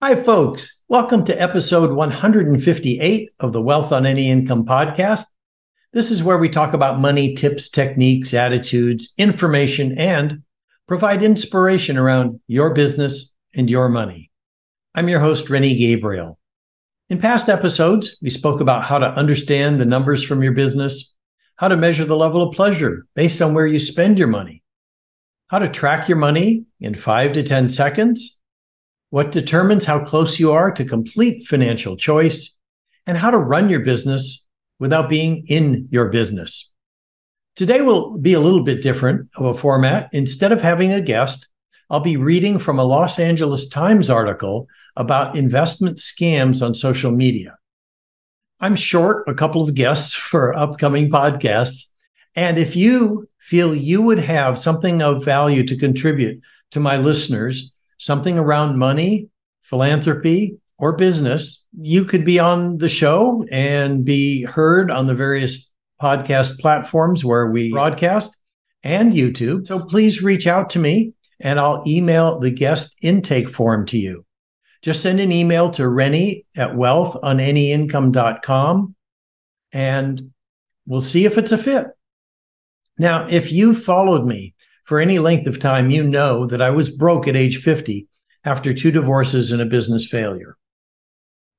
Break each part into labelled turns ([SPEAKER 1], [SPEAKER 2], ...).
[SPEAKER 1] Hi, folks. Welcome to episode 158 of the Wealth on Any Income podcast. This is where we talk about money, tips, techniques, attitudes, information, and provide inspiration around your business and your money. I'm your host, Rennie Gabriel. In past episodes, we spoke about how to understand the numbers from your business, how to measure the level of pleasure based on where you spend your money, how to track your money in 5 to 10 seconds, what determines how close you are to complete financial choice, and how to run your business without being in your business. Today will be a little bit different of a format. Instead of having a guest, I'll be reading from a Los Angeles Times article about investment scams on social media. I'm short a couple of guests for upcoming podcasts, and if you feel you would have something of value to contribute to my listeners, something around money, philanthropy, or business, you could be on the show and be heard on the various podcast platforms where we broadcast and YouTube. So please reach out to me and I'll email the guest intake form to you. Just send an email to Rennie at wealthonanyincome.com and we'll see if it's a fit. Now, if you followed me for any length of time, you know that I was broke at age 50 after 2 divorces and a business failure.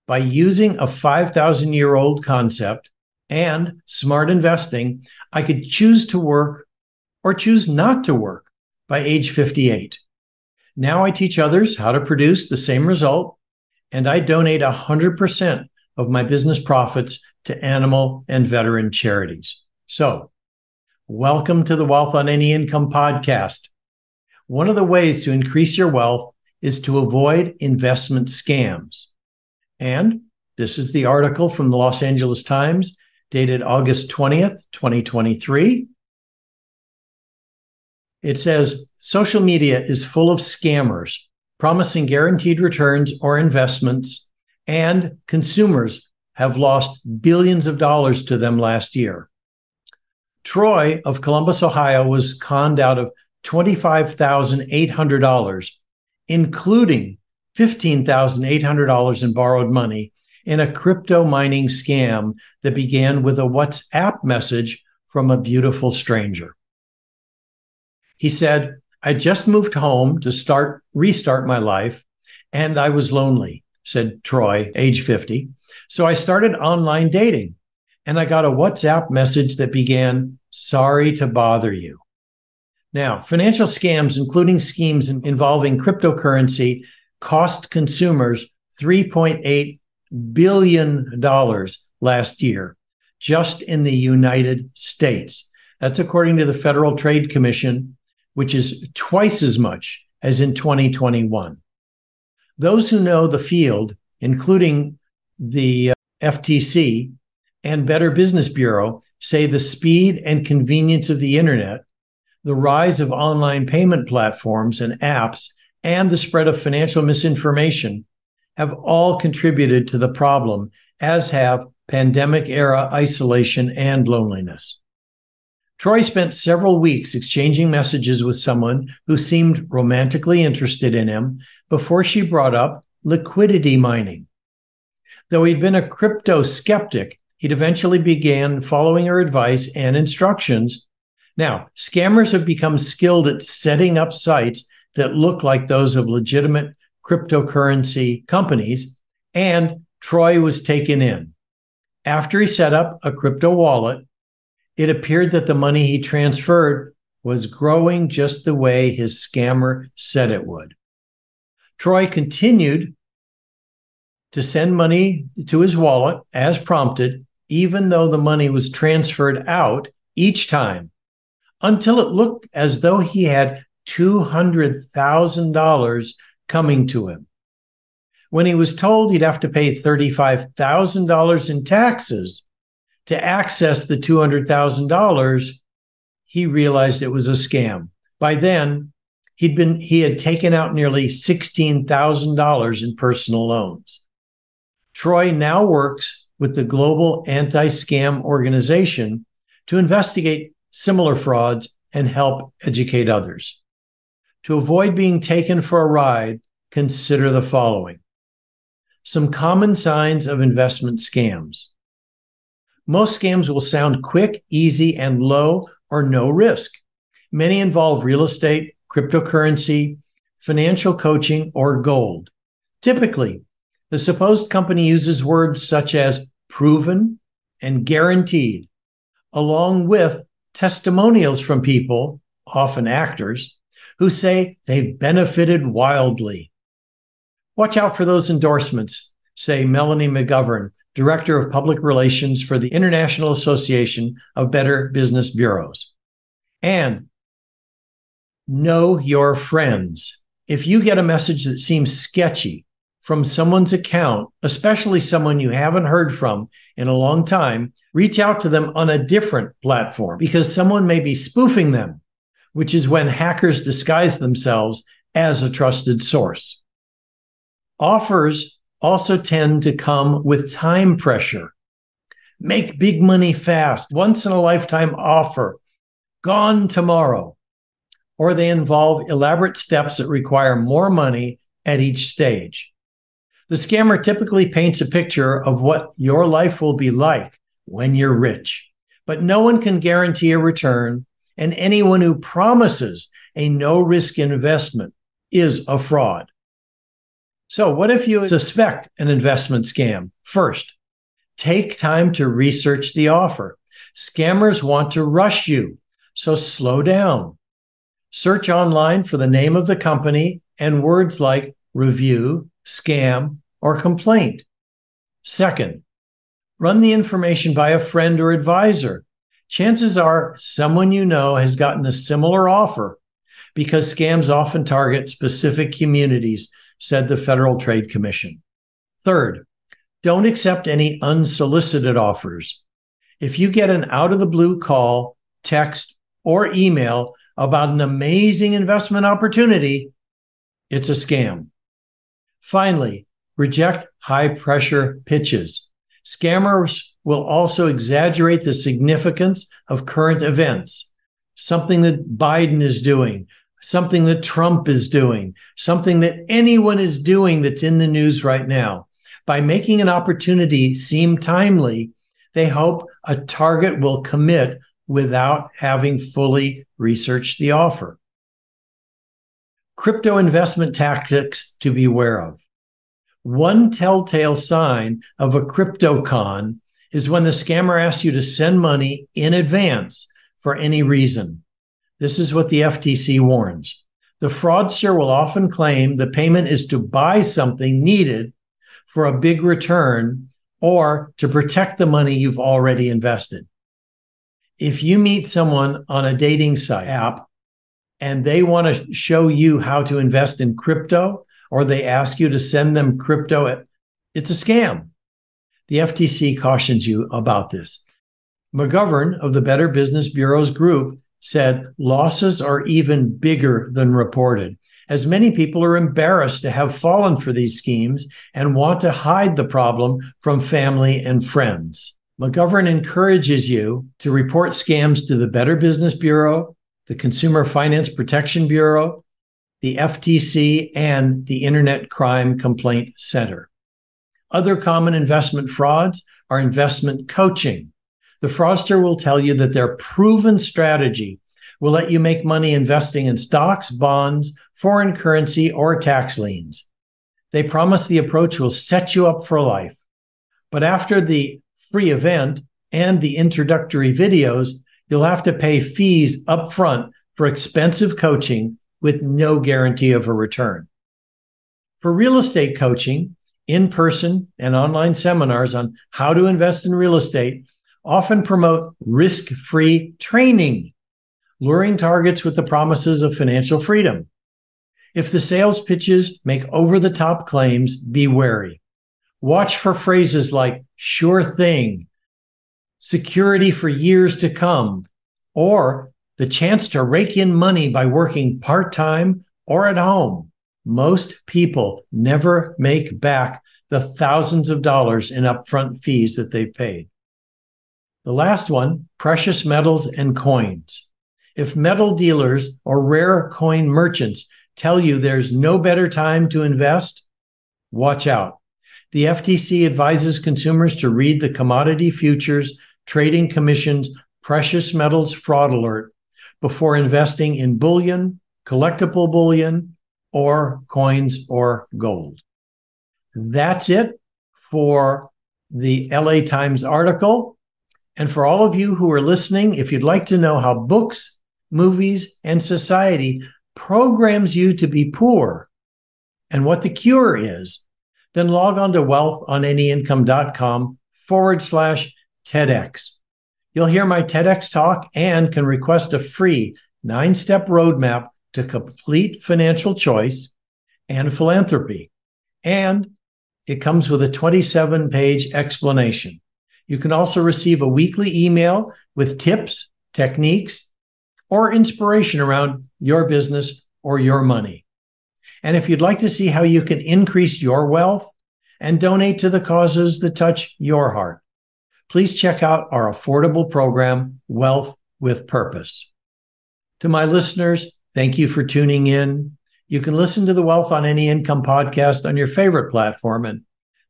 [SPEAKER 1] By using a 5,000-year-old concept and smart investing, I could choose to work or choose not to work by age 58. Now I teach others how to produce the same result, and I donate 100% of my business profits to animal and veteran charities. So, welcome to the Wealth on Any Income podcast. One of the ways to increase your wealth is to avoid investment scams. And this is the article from the Los Angeles Times dated August 20th, 2023. It says, social media is full of scammers promising guaranteed returns or investments, and consumers have lost billions of dollars to them last year. Troy of Columbus, Ohio, was conned out of $25,800, including $15,800 in borrowed money in a crypto mining scam that began with a WhatsApp message from a beautiful stranger. He said, "I just moved home to restart my life, and I was lonely," said Troy, age 50. "So I started online dating. And I got a WhatsApp message that began, 'Sorry to bother you.'" Now, financial scams, including schemes involving cryptocurrency, cost consumers $3.8 billion last year, just in the United States. That's according to the Federal Trade Commission, which is twice as much as in 2021. Those who know the field, including the FTC, and Better Business Bureau, say the speed and convenience of the internet, the rise of online payment platforms and apps, and the spread of financial misinformation have all contributed to the problem, as have pandemic-era isolation and loneliness. Troy spent several weeks exchanging messages with someone who seemed romantically interested in him before she brought up liquidity mining. Though he'd been a crypto skeptic, he'd eventually began following her advice and instructions. Now, scammers have become skilled at setting up sites that look like those of legitimate cryptocurrency companies, and Troy was taken in. After he set up a crypto wallet, it appeared that the money he transferred was growing just the way his scammer said it would. Troy continued to send money to his wallet as prompted, even though the money was transferred out each time, until it looked as though he had $200,000 coming to him. When he was told he'd have to pay $35,000 in taxes to access the $200,000, he realized it was a scam. By then, he had taken out nearly $16,000 in personal loans. Troy now works with the Global Anti-Scam Organization to investigate similar frauds and help educate others. To avoid being taken for a ride, consider the following. Some common signs of investment scams. Most scams will sound quick, easy, and low or no risk. Many involve real estate, cryptocurrency, financial coaching, or gold. Typically, the supposed company uses words such as proven and guaranteed, along with testimonials from people, often actors, who say they've benefited wildly. Watch out for those endorsements, say Melanie McGovern, Director of Public Relations for the International Association of Better Business Bureaus. And know your friends. If you get a message that seems sketchy from someone's account, especially someone you haven't heard from in a long time, reach out to them on a different platform because someone may be spoofing them, which is when hackers disguise themselves as a trusted source. Offers also tend to come with time pressure. Make big money fast, once in a lifetime offer, gone tomorrow. Or they involve elaborate steps that require more money at each stage. The scammer typically paints a picture of what your life will be like when you're rich, but no one can guarantee a return, and anyone who promises a no-risk investment is a fraud. So what if you suspect an investment scam? First, take time to research the offer. Scammers want to rush you, so slow down. Search online for the name of the company and words like review, scam, or complaint. Second, run the information by a friend or advisor. Chances are someone you know has gotten a similar offer because scams often target specific communities, said the Federal Trade Commission. Third, don't accept any unsolicited offers. If you get an out-of-the-blue call, text, or email about an amazing investment opportunity, it's a scam. Finally, reject high-pressure pitches. Scammers will also exaggerate the significance of current events, something that Biden is doing, something that Trump is doing, something that anyone is doing that's in the news right now. By making an opportunity seem timely, they hope a target will commit without having fully researched the offer. Crypto investment tactics to be aware of. One telltale sign of a crypto con is when the scammer asks you to send money in advance for any reason. This is what the FTC warns. The fraudster will often claim the payment is to buy something needed for a big return or to protect the money you've already invested. If you meet someone on a dating site app and they want to show you how to invest in crypto, or they ask you to send them crypto, it's a scam. The FTC cautions you about this. McGovern of the Better Business Bureaus Group said losses are even bigger than reported, as many people are embarrassed to have fallen for these schemes and want to hide the problem from family and friends. McGovern encourages you to report scams to the Better Business Bureau, the Consumer Finance Protection Bureau, the FTC, and the Internet Crime Complaint Center. Other common investment frauds are investment coaching. The fraudster will tell you that their proven strategy will let you make money investing in stocks, bonds, foreign currency, or tax liens. They promise the approach will set you up for life. But after the free event and the introductory videos, you'll have to pay fees up front for expensive coaching with no guarantee of a return. For real estate coaching, in-person and online seminars on how to invest in real estate often promote risk-free training, luring targets with the promises of financial freedom. If the sales pitches make over-the-top claims, be wary. Watch for phrases like sure thing, security for years to come, or the chance to rake in money by working part-time or at home. Most people never make back the thousands of dollars in upfront fees that they've paid. The last one, precious metals and coins. If metal dealers or rare coin merchants tell you there's no better time to invest, watch out. The FTC advises consumers to read the Commodity Futures Trading Commission's Precious Metals Fraud Alert before investing in bullion, collectible bullion, or coins or gold. That's it for the LA Times article. And for all of you who are listening, if you'd like to know how books, movies, and society programs you to be poor and what the cure is, then log on to wealthonanyincome.com/TEDx. You'll hear my TEDx talk and can request a free 9-step roadmap to complete financial choice and philanthropy. And it comes with a 27-page explanation. You can also receive a weekly email with tips, techniques, or inspiration around your business or your money. And if you'd like to see how you can increase your wealth and donate to the causes that touch your heart, please check out our affordable program, Wealth with Purpose. To my listeners, thank you for tuning in. You can listen to the Wealth on Any Income podcast on your favorite platform, and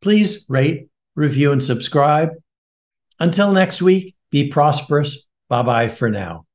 [SPEAKER 1] please rate, review, and subscribe. Until next week, be prosperous. Bye-bye for now.